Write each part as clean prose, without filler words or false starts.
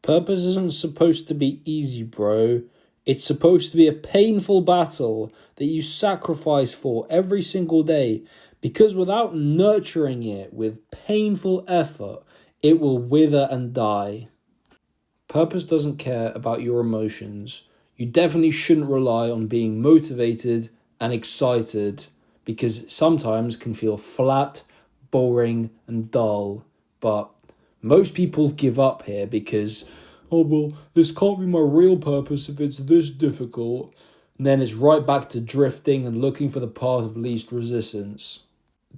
Purpose isn't supposed to be easy, bro. It's supposed to be a painful battle that you sacrifice for every single day, because without nurturing it with painful effort, it will wither and die. Purpose doesn't care about your emotions. You definitely shouldn't rely on being motivated and excited, because it sometimes can feel flat, boring, and dull. But most people give up here because, oh well, this can't be my real purpose if it's this difficult. And then it's right back to drifting and looking for the path of least resistance.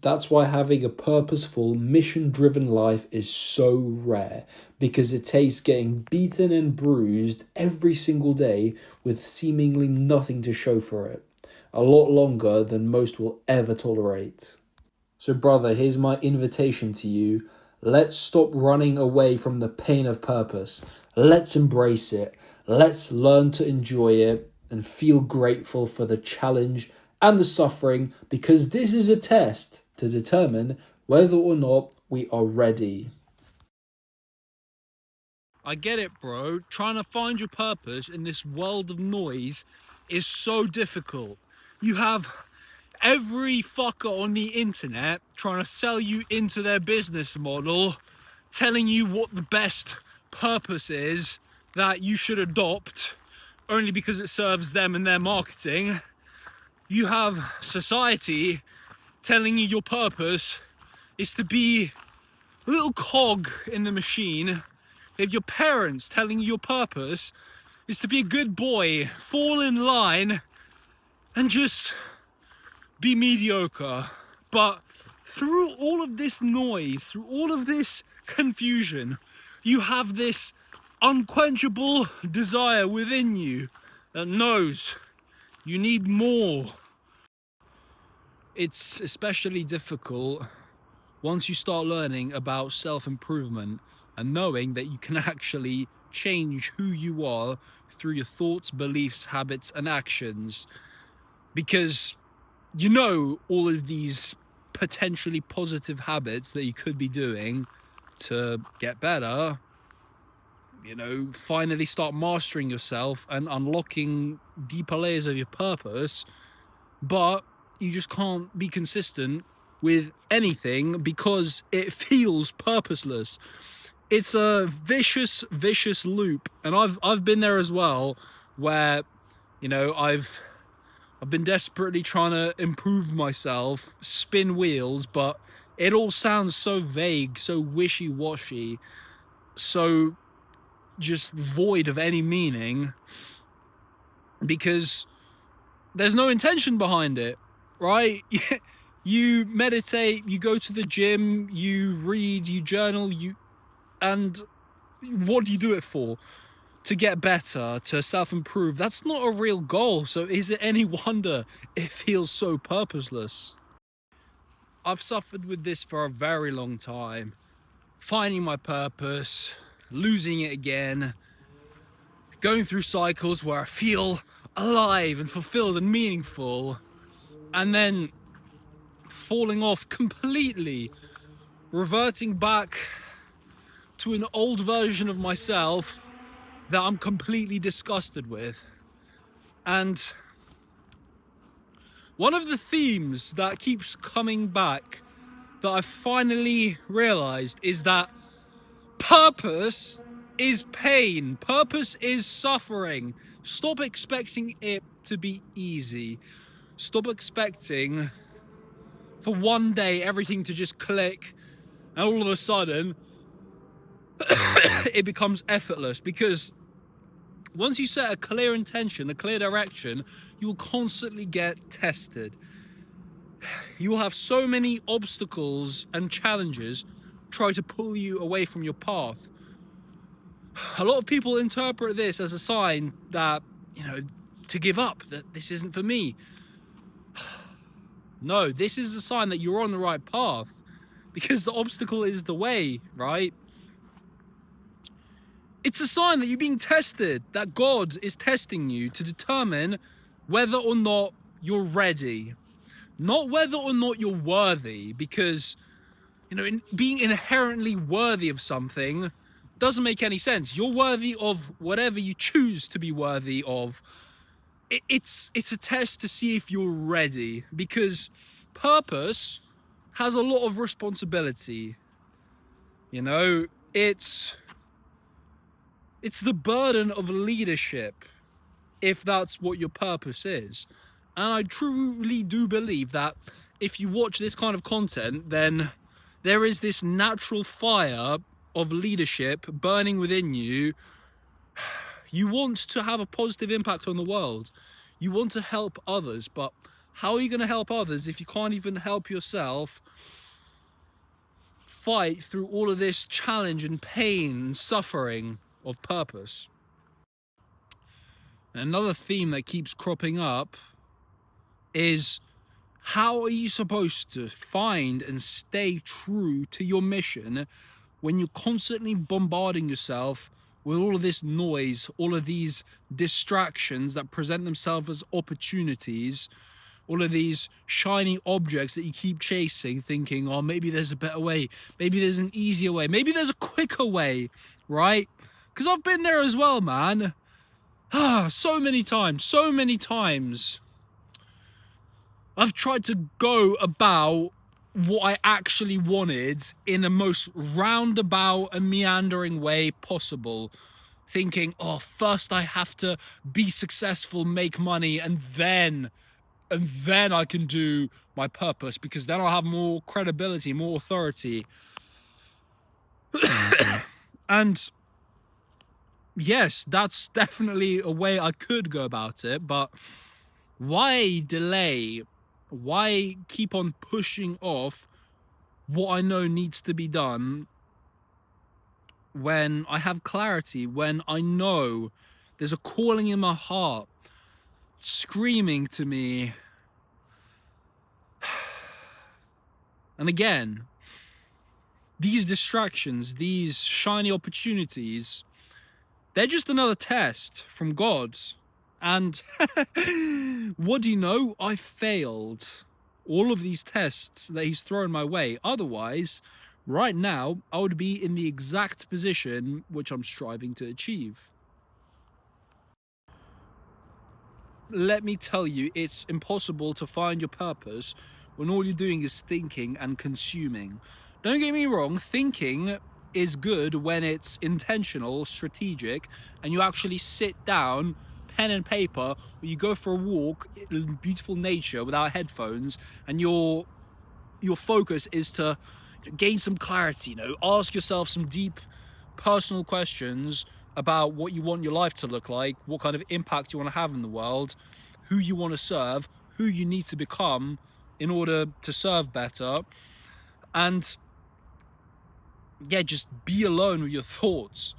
That's why having a purposeful, mission-driven life is so rare, because it takes getting beaten and bruised every single day with seemingly nothing to show for it. A lot longer than most will ever tolerate. So brother, here's my invitation to you. Let's stop running away from the pain of purpose. Let's embrace it. Let's learn to enjoy it and feel grateful for the challenge and the suffering, because this is a test to determine whether or not we are ready. I get it, bro. Trying to find your purpose in this world of noise is so difficult. You have every fucker on the internet trying to sell you into their business model, telling you what the best purpose is that you should adopt only because it serves them and their marketing. You have society telling you your purpose is to be a little cog in the machine. You have your parents telling you your purpose is to be a good boy, fall in line, and just be mediocre. But through all of this noise, through all of this confusion, you have this unquenchable desire within you that knows you need more. It's especially difficult once you start learning about self-improvement and knowing that you can actually change who you are through your thoughts, beliefs, habits, and actions. Because you know all of these potentially positive habits that you could be doing to get better, you know, finally start mastering yourself and unlocking deeper layers of your purpose, but you just can't be consistent with anything because it feels purposeless. It's a vicious loop, and I've been there as well, where, you know, I've been desperately trying to improve myself, spin wheels, but it all sounds so vague, so wishy-washy, so just void of any meaning, because there's no intention behind it, right? You meditate, you go to the gym, you read, you journal, and what do you do it for? To get better, to self-improve. That's not a real goal, so is it any wonder it feels so purposeless? I've suffered with this for a very long time, finding my purpose, losing it again, going through cycles where I feel alive and fulfilled and meaningful, and then falling off completely, reverting back to an old version of myself that I'm completely disgusted with. And one of the themes that keeps coming back that I finally realized is that purpose is pain. Purpose is suffering. Stop expecting it to be easy. Stop expecting for one day everything to just click and all of a sudden it becomes effortless, because once you set a clear intention, a clear direction, you will constantly get tested. You will have so many obstacles and challenges try to pull you away from your path. A lot of people interpret this as a sign that, you know, to give up, that this isn't for me. No, this is a sign that you're on the right path, because the obstacle is the way, right? It's a sign that you're being tested, that God is testing you to determine whether or not you're ready. Not whether or not you're worthy, because, you know, being inherently worthy of something Doesn't make any sense. You're worthy of whatever you choose to be worthy of. It's a test to see if you're ready, because purpose has a lot of responsibility. You know, it's the burden of leadership, if that's what your purpose is. And I truly do believe that if you watch this kind of content, then there is this natural fire of leadership burning within you. You want to have a positive impact on the world. You want to help others, but how are you going to help others if you can't even help yourself fight through all of this challenge and pain and suffering of purpose? Another theme that keeps cropping up is, how are you supposed to find and stay true to your mission when you're constantly bombarding yourself with all of this noise, all of these distractions that present themselves as opportunities, all of these shiny objects that you keep chasing, thinking, oh, maybe there's a better way, maybe there's an easier way, maybe there's a quicker way, right? Because I've been there as well, man. So many times I've tried to go about what I actually wanted in the most roundabout and meandering way possible, thinking, oh, first I have to be successful, make money, and then I can do my purpose, because then I'll have more credibility, more authority. And yes, that's definitely a way I could go about it, but why delay? Why keep on pushing off what I know needs to be done when I have clarity, when I know there's a calling in my heart screaming to me? And again, these distractions, these shiny opportunities, they're just another test from God. And what do you know? I failed all of these tests that he's thrown my way. Otherwise, right now, I would be in the exact position which I'm striving to achieve. Let me tell you, it's impossible to find your purpose when all you're doing is thinking and consuming. Don't get me wrong, thinking is good when it's intentional, strategic, and you actually sit down, pen and paper, or you go for a walk in beautiful nature without headphones, and your focus is to gain some clarity, ask yourself some deep personal questions about what you want your life to look like, what kind of impact you want to have in the world, who you want to serve, who you need to become in order to serve better. And yeah, just be alone with your thoughts.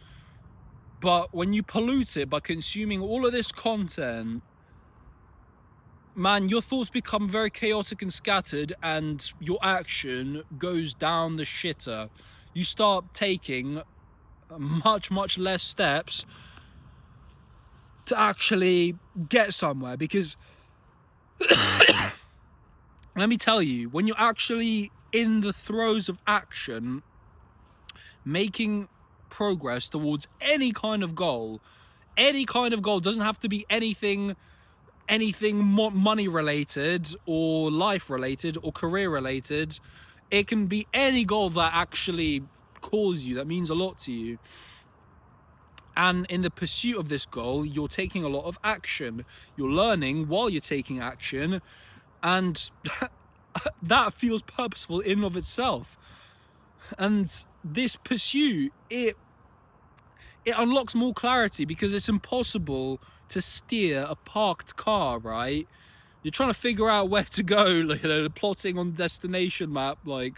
But when you pollute it by consuming all of this content, man, your thoughts become very chaotic and scattered, and your action goes down the shitter. You start taking much less steps to actually get somewhere, because let me tell you, when you're actually in the throes of action, making progress towards any kind of goal doesn't have to be anything money related or life related or career related. It can be any goal that actually calls you, that means a lot to you. And in the pursuit of this goal, you're taking a lot of action. You're learning while you're taking action, and that feels purposeful in and of itself. And this pursuit, it unlocks more clarity, because it's impossible to steer a parked car, right? You're trying to figure out where to go, plotting on the destination map, but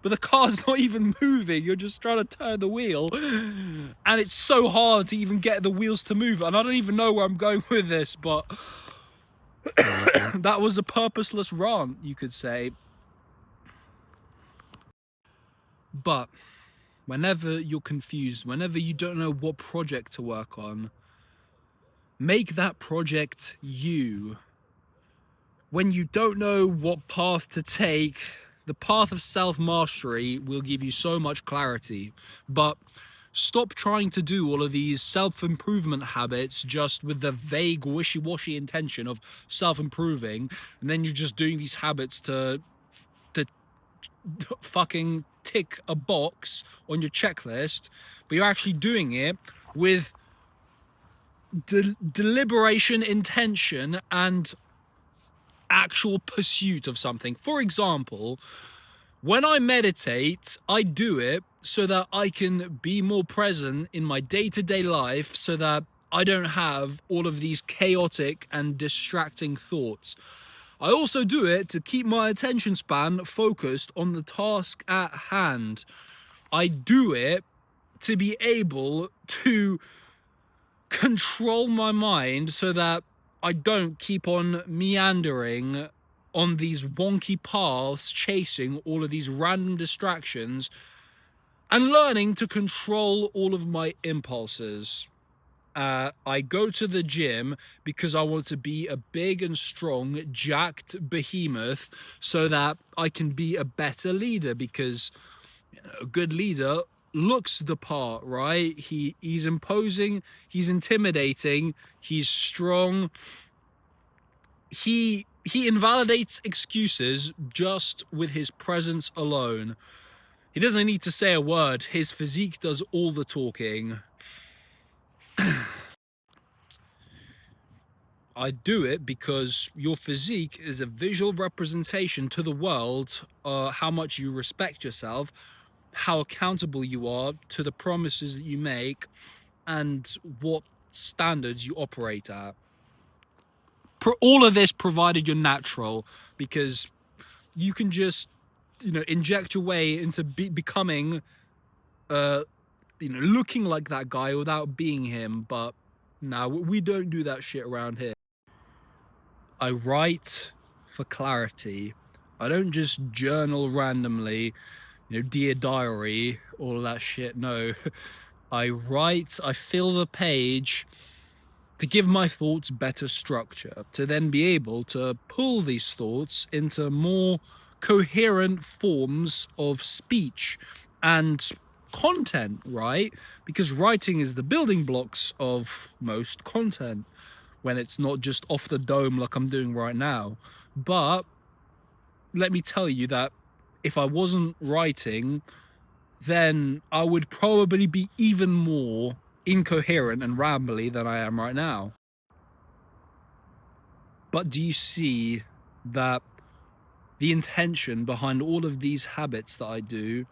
the car's not even moving. You're just trying to turn the wheel, and it's so hard to even get the wheels to move. And I don't even know where I'm going with this, but that was a purposeless rant, you could say. But whenever you're confused, whenever you don't know what project to work on, make that project you. When you don't know what path to take, the path of self-mastery will give you so much clarity. But Stop trying to do all of these self-improvement habits just with the vague, wishy-washy intention of self-improving, and then you're just doing these habits to fucking tick a box on your checklist, but you're actually doing it with deliberation, intention, and actual pursuit of something. For example, when I meditate, I do it so that I can be more present in my day-to-day life, so that I don't have all of these chaotic and distracting thoughts. I also do it to keep my attention span focused on the task at hand. I do it to be able to control my mind so that I don't keep on meandering on these wonky paths, chasing all of these random distractions, and learning to control all of my impulses. I go to the gym because I want to be a big and strong, jacked behemoth so that I can be a better leader, because a good leader looks the part, right? He's imposing, he's intimidating, he's strong. He invalidates excuses just with his presence alone. He doesn't need to say a word. His physique does all the talking. I do it because your physique is a visual representation to the world how much you respect yourself, how accountable you are to the promises that you make, and what standards you operate at. All of this provided you're natural, because you can just, inject your way into becoming, looking like that guy without being him. But no, we don't do that shit around here. I write for clarity. I don't just journal randomly, dear diary, all of that shit. No, I write, I fill the page to give my thoughts better structure, to then be able to pull these thoughts into more coherent forms of speech and content, right? Because writing is the building blocks of most content, when it's not just off the dome like I'm doing right now. But let me tell you that if I wasn't writing, then I would probably be even more incoherent and rambly than I am right now. But do you see that the intention behind all of these habits that I do,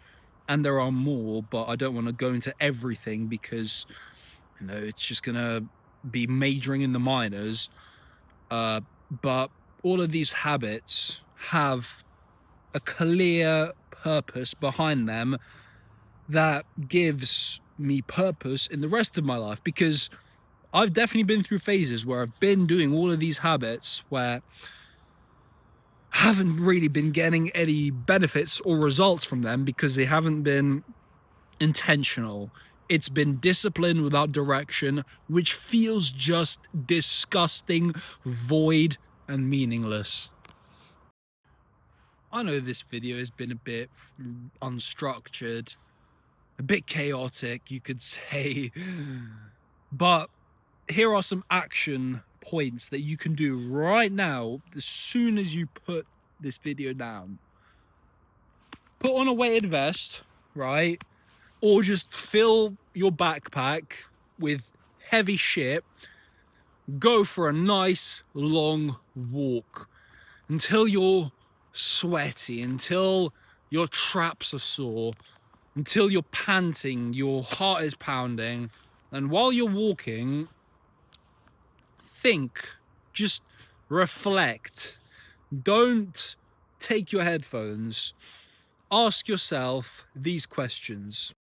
and there are more, but I don't want to go into everything because, it's just gonna be majoring in the minors, but all of these habits have a clear purpose behind them that gives me purpose in the rest of my life. Because I've definitely been through phases where I've been doing all of these habits where I haven't really been getting any benefits or results from them because they haven't been intentional. It's been discipline without direction, which feels just disgusting, void, and meaningless. I know this video has been a bit unstructured, a bit chaotic, you could say, but here are some action points that you can do right now as soon as you put this video down. Put on a weighted vest, right? Or just fill your backpack with heavy shit. Go for a nice long walk until you're sweaty, until your traps are sore, until you're panting, your heart is pounding. And while you're walking, think, just reflect. Don't take your headphones. Ask yourself these questions.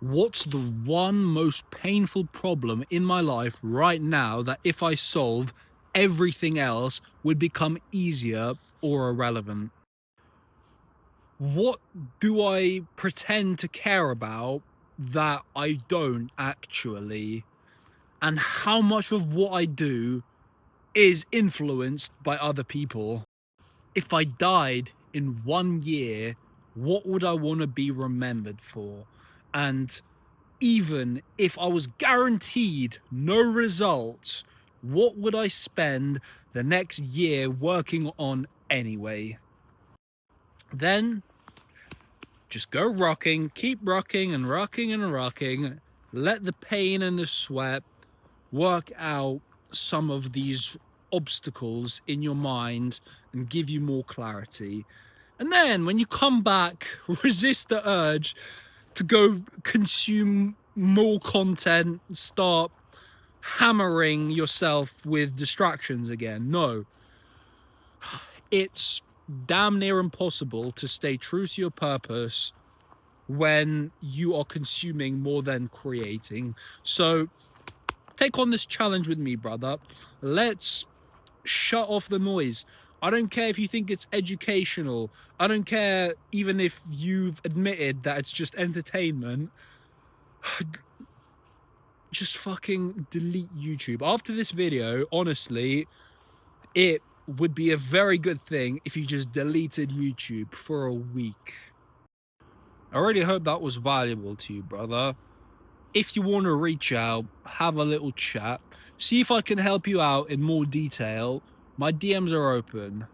What's the one most painful problem in my life right now that if I solve, everything else would become easier or irrelevant? What do I pretend to care about that I don't actually? And how much of what I do is influenced by other people? If I died in 1 year, what would I want to be remembered for? And even if I was guaranteed no results, what would I spend the next year working on anyway? Then just go rocking, keep rocking and rocking and rocking. Let the pain and the sweat work out some of these obstacles in your mind and give you more clarity. And then when you come back, resist the urge to go consume more content, start hammering yourself with distractions again. No, it's damn near impossible to stay true to your purpose when you are consuming more than creating. So take on this challenge with me, brother. Let's shut off the noise. I don't care if you think it's educational. I don't care even if you've admitted that it's just entertainment. Just fucking delete YouTube. After this video, honestly, it would be a very good thing if you just deleted YouTube for a week. I really hope that was valuable to you, brother. If you want to reach out, have a little chat, see if I can help you out in more detail, my DMs are open.